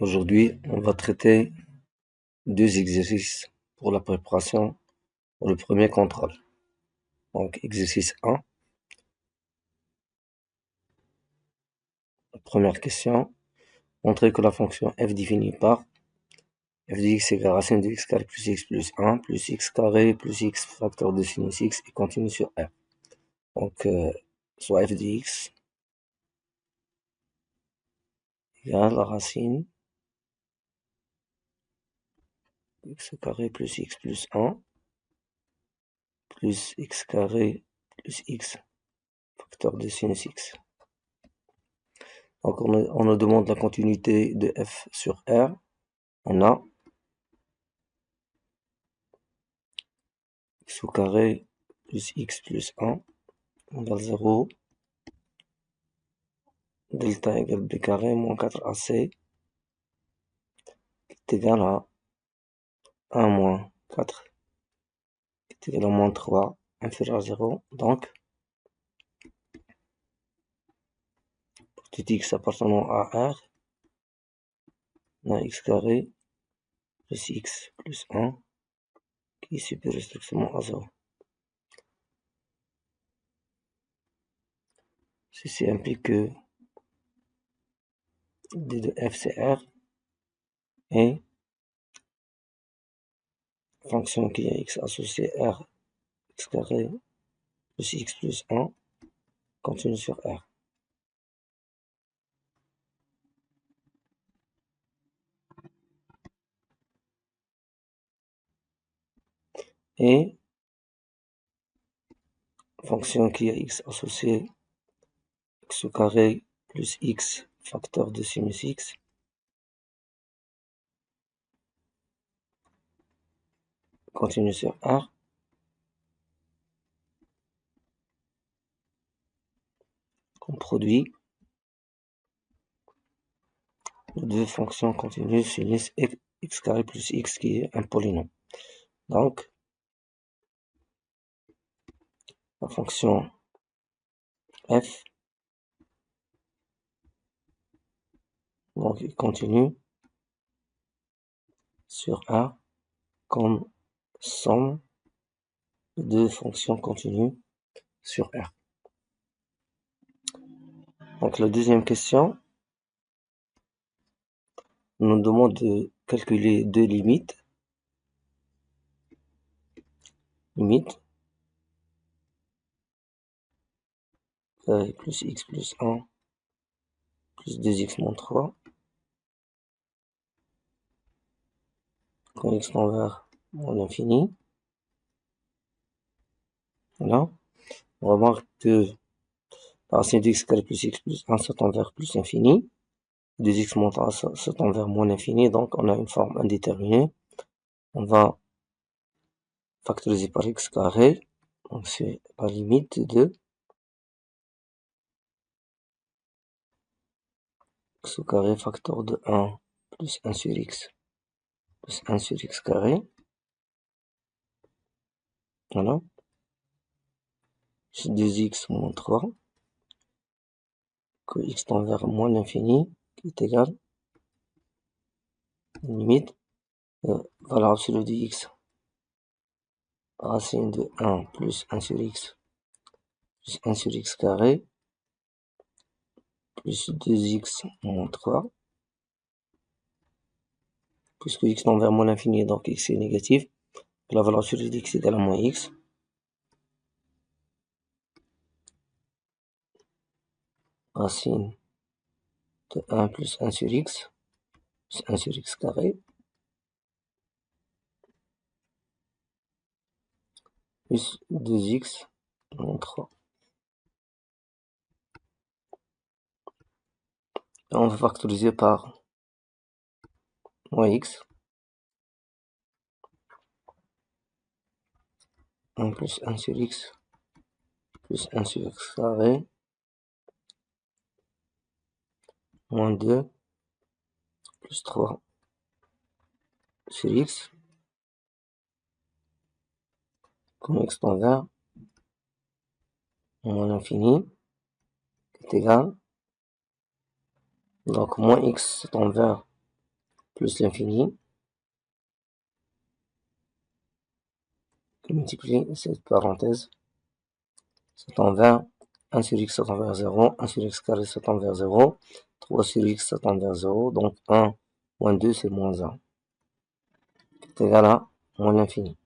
Aujourd'hui, on va traiter deux exercices pour la préparation pour le premier contrôle. Donc, exercice 1, première question. Montrer que la fonction f définie par f de x égale racine de x carré plus x plus 1 plus x carré plus x facteur de sinus x et continue sur R. Donc, soit f de x égale la racine x carré plus x plus 1 plus x carré plus x facteur de sinus x. Donc, on nous demande la continuité de f sur R. On a x au carré plus x plus 1 égale 0. Delta égale b carré moins 4ac est égal à 1 moins 4 est égal à moins 3 inférieur à 0. Donc, pour tout x appartenant à R, on a x carré plus x plus 1 qui est supérieur strictement à 0. Ceci implique que d de f c'est R et fonction qui est x associée R x carré plus x plus 1 continue sur R. Et fonction qui est x associée x au carré plus x facteur de sinus x continue sur R. Qu'on produit les deux fonctions continues sinus x carré plus x qui est un polynôme. Donc, la fonction f donc continue sur A comme somme de deux fonctions continues sur R. Donc la deuxième question nous demande de calculer deux limites. Limite plus x plus 1 plus 2x moins 3 quand x tend vers moins l'infini. Voilà. On remarque que la racine de x carré plus x plus 1 se tend vers plus infini. 2x moins 3 se tend vers moins l'infini, donc on a une forme indéterminée. On va factoriser par x carré, donc c'est la limite de x au carré facteur de 1 plus 1 sur x plus 1 sur x carré. Voilà. C'est 2x moins 3 que x tend vers moins l'infini qui est égal à la limite valeur absolue de x racine de 1 plus 1 sur x plus 1 sur x carré plus 2x moins 3 puisque x tend vers moins l'infini donc x est négatif. La valeur absolue de x égale à moins x. Racine de 1 plus 1 sur x plus 1 sur x carré plus 2x moins 3. Et on va factoriser par moins x. 1 plus 1 sur x plus 1 sur x carré moins 2 plus 3 sur x comme x tend vers moins l'infini est égal donc moins x tend vers plus l'infini, qui multiplie cette parenthèse, c'est envers 1 sur x c'est envers 0, 1 sur x carré c'est envers 0, 3 sur x c'est envers 0, donc 1 moins 2 c'est moins 1, c'est égal à moins l'infini.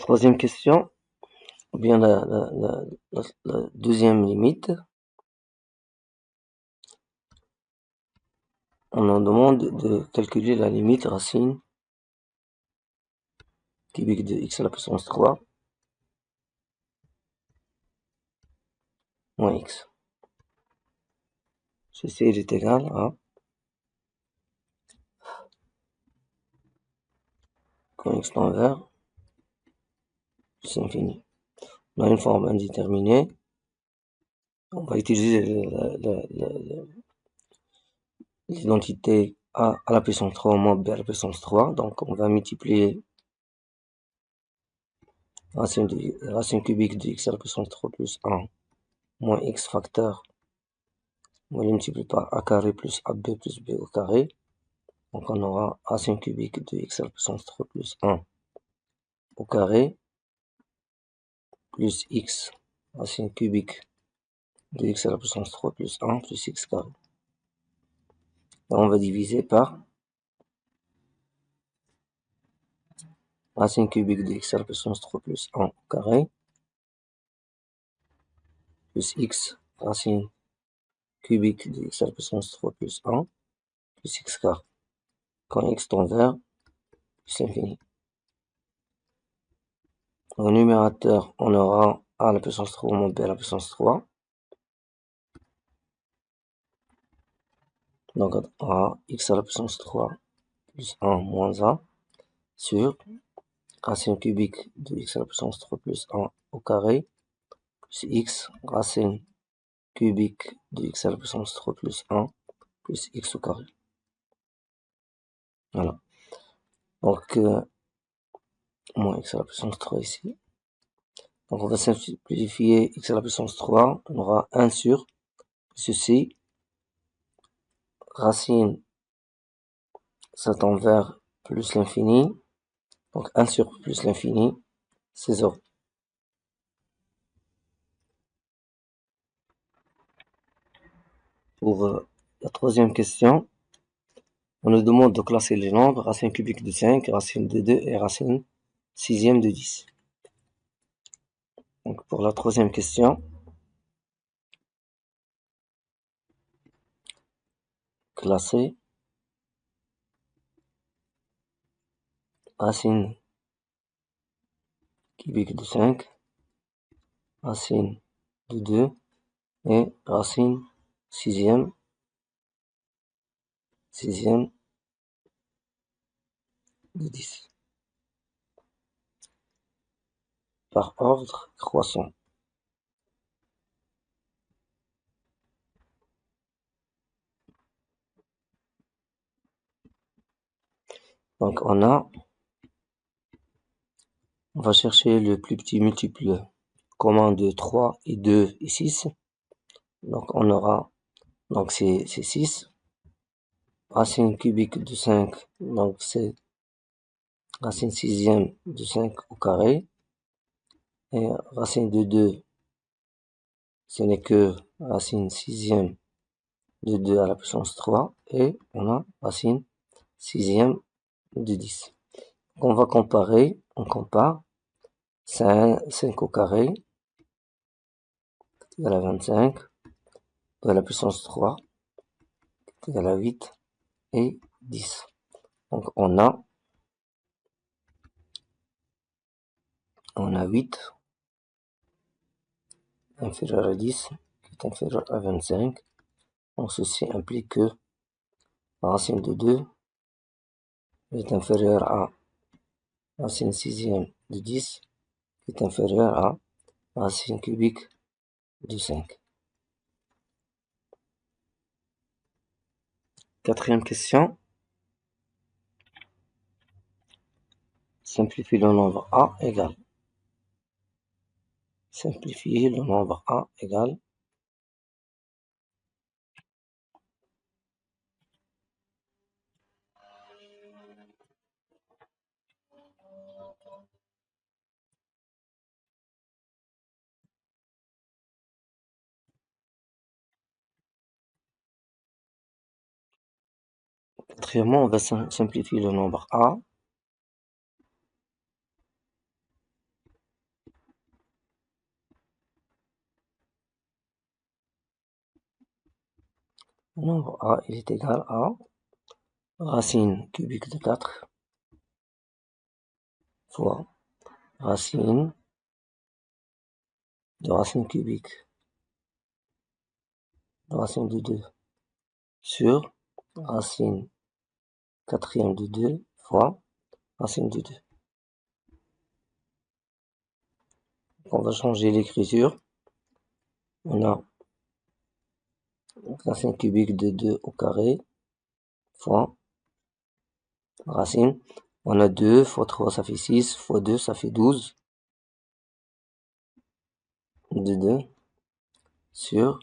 Troisième question, ou bien la deuxième limite, on nous demande de calculer la limite racine cubique de x à la puissance 3 moins x. Ceci est égal à, quand x tend vers plus l'infini. On a une forme indéterminée. On va utiliser l'identité a à la puissance 3 moins b à la puissance 3. Donc on va multiplier racine cubique de x à la puissance 3 plus 1 moins x facteur. On va le multiplier par a carré plus ab plus b au carré. Donc on aura racine cubique de x à la puissance 3 plus 1 au carré plus x racine cubique de x à la puissance 3 plus 1 plus x carré. Et on va diviser par racine cubique de x à la puissance 3 plus 1 au carré plus x racine cubique de x à la puissance 3 plus 1 plus x carré. Quand x tend vers plus l'infini. Au numérateur, on aura a à la puissance 3 moins b à la puissance 3. Donc on aura x à la puissance 3 plus 1 moins 1 sur racine cubique de x à la puissance 3 plus 1 au carré plus x racine cubique de x à la puissance 3 plus 1 plus x au carré. Voilà. Donc moins x à la puissance 3 ici. Donc on va simplifier x à la puissance 3. On aura 1 sur ceci. Racine ça tend vers plus l'infini. Donc 1 sur plus l'infini, c'est 0. Pour la troisième question, on nous demande de classer les nombres racine cubique de 5, racine de 2 et racine sixième de 10. Donc pour la troisième question, classer racine cubique de 5, racine de 2 et racine sixième de 10. Par ordre croissant. Donc on va chercher le plus petit multiple commun de 3 et 2 et 6. Donc on aura, donc c'est 6. Racine cubique de 5, donc c'est racine sixième de 5 au carré. Et racine de 2, ce n'est que racine sixième de 2 à la puissance 3. Et on a racine sixième de 10. Donc on va comparer, on compare 5 au carré égal à 25, à la puissance 3 égal à 8 et 10. Donc on a 8 inférieur à 10 qui est inférieur à 25. Donc ceci implique que la racine de 2 est inférieure à racine sixième de 10 qui est inférieure à racine cubique de 5. Quatrième question. Simplifier le nombre A égale. Simplifier le nombre A égale. Quatrièmement, on va simplifier le nombre A. Le nombre A, il est égal à racine cubique de 4 fois racine de racine cubique de racine de 2 sur racine quatrième de 2 fois racine de 2. On va changer l'écriture. On a racine cubique de 2 au carré fois racine. On a 2 fois 3, ça fait 6, fois 2, ça fait 12 de 2 sur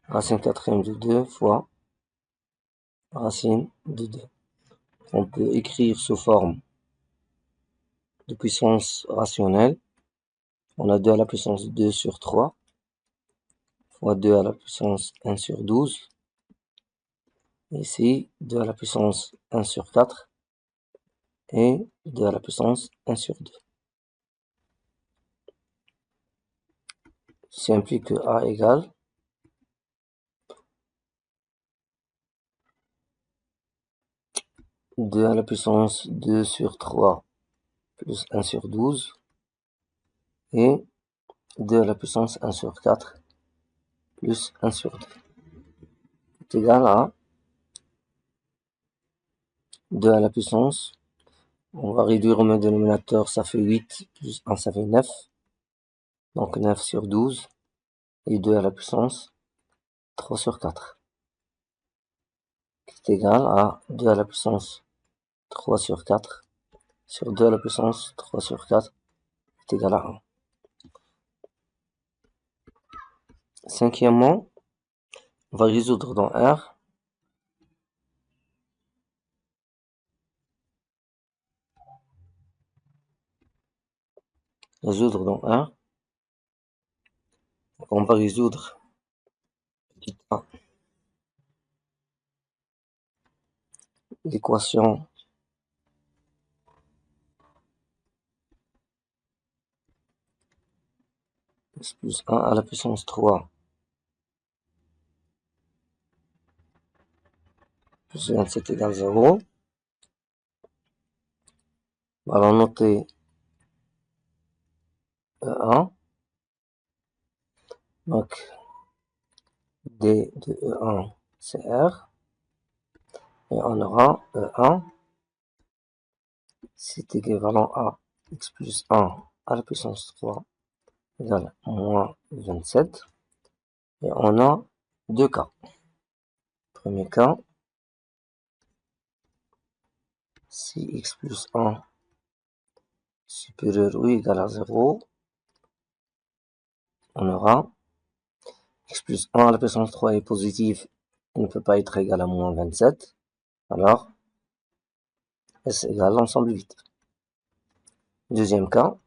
racine quatrième de 2 fois racine de 2. On peut écrire sous forme de puissance rationnelle. On a 2 à la puissance 2 sur 3 fois 2 à la puissance 1 sur 12. Ici, 2 à la puissance 1 sur 4 et 2 à la puissance 1 sur 2. Ce qui implique que A égale deux à la puissance 2 sur 3 plus 1 sur 12 et 2 à la puissance 1 sur 4 plus 1 sur 2 est égal à 2 à la puissance, on va réduire au dénominateur, ça fait 8 plus 1, ça fait 9, donc 9 sur 12 et 2 à la puissance 3 sur 4 est égal à 2 à la puissance 3 sur 4 sur 2 à la puissance 3 sur 4 est égal à 1. Cinquièmement, on va résoudre dans R. Résoudre dans R. On va résoudre l'équation x plus 1 à la puissance 3 plus 27 égale 0. On va noter E1. Donc, D de E1, c'est R. Et on aura E1, c'est équivalent à x plus 1 à la puissance 3 égale moins 27. Et on a deux cas. Premier cas, si x plus 1 supérieur ou égal à 0, on aura x plus 1 à la puissance 3 est positif, il ne peut pas être égal à moins 27. Alors, S égale l'ensemble vide. Deuxième cas,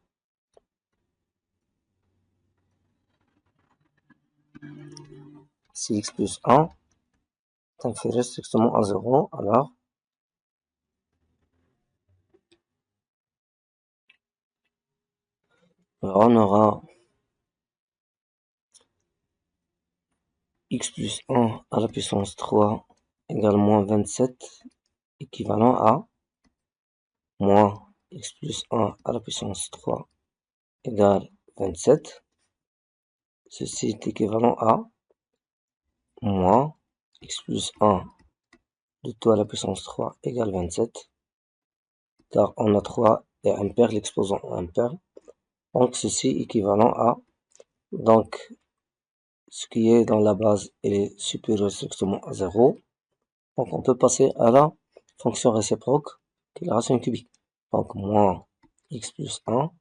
si x plus 1 est inférieur strictement à 0, alors on aura x plus 1 à la puissance 3 égale moins 27, équivalent à moins x plus 1 à la puissance 3 égale 27. Ceci est équivalent à moins x plus 1 de tout à la puissance 3 égale 27, car on a 3 et impair, l'exposant impair. Donc ceci est équivalent à, donc ce qui est dans la base est supérieur strictement à 0. Donc on peut passer à la fonction réciproque, qui est la racine cubique. Donc moins x plus 1,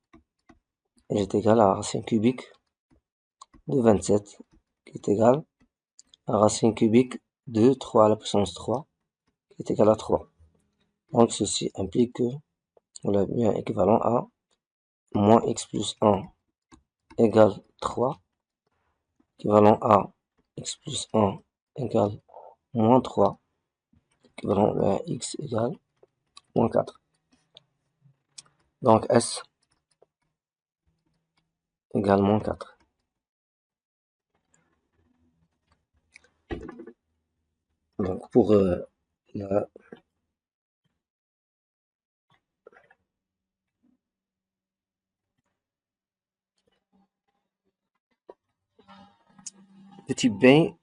elle est égale à la racine cubique de 27, qui est égale à la racine cubique de 3 à la puissance 3, qui est égale à 3. Donc ceci implique que on a bien équivalent à moins x plus 1 égale 3, équivalent à x plus 1 égale moins 3, équivalent à x égale moins 4. Donc S égale moins 4. Donc pour la petit b,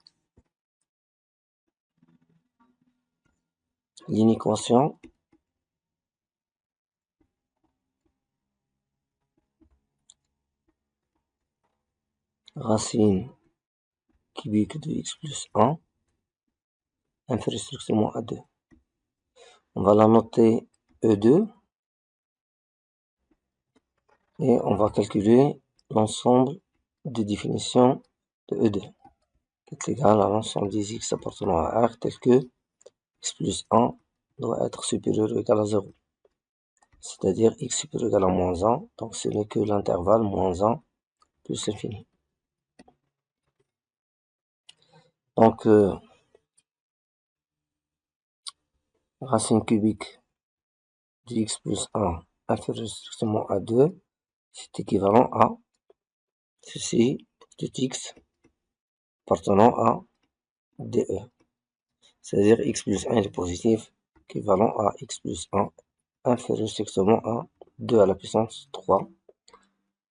l'inéquation racine cubique de x plus 1 inférieure strictement à 2. On va la noter E2 et on va calculer l'ensemble des définitions de E2 qui est égal à l'ensemble des x appartenant à R tel que x plus 1 doit être supérieur ou égal à 0. C'est-à-dire x supérieur ou égal à moins 1, donc ce n'est que l'intervalle moins 1 plus l'infini. Donc racine cubique de x plus 1 inférieur strictement à 2, c'est équivalent à ceci, de x appartenant à dE. C'est-à-dire x plus 1 est positif, équivalent à x plus 1 inférieur strictement à 2 à la puissance 3.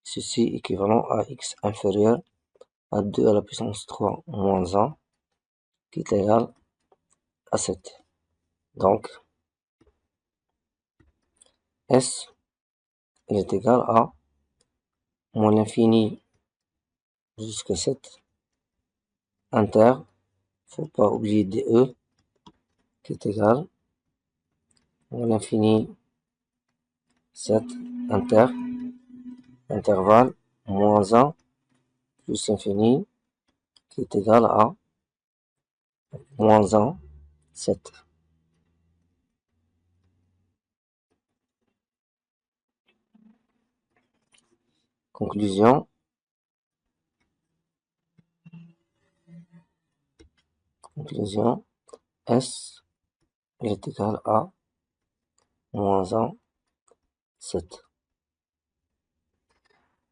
Ceci équivalent à x inférieur à 2 à la puissance 3 moins 1, qui est égal à 7. Donc, S est égal à moins l'infini jusqu'à 7 inter, faut pas oublier DE, qui est égal moins l'infini 7 inter, intervalle moins 1 plus infini, qui est égal à moins 1, 7. Conclusion, S est égal à moins 1, 7.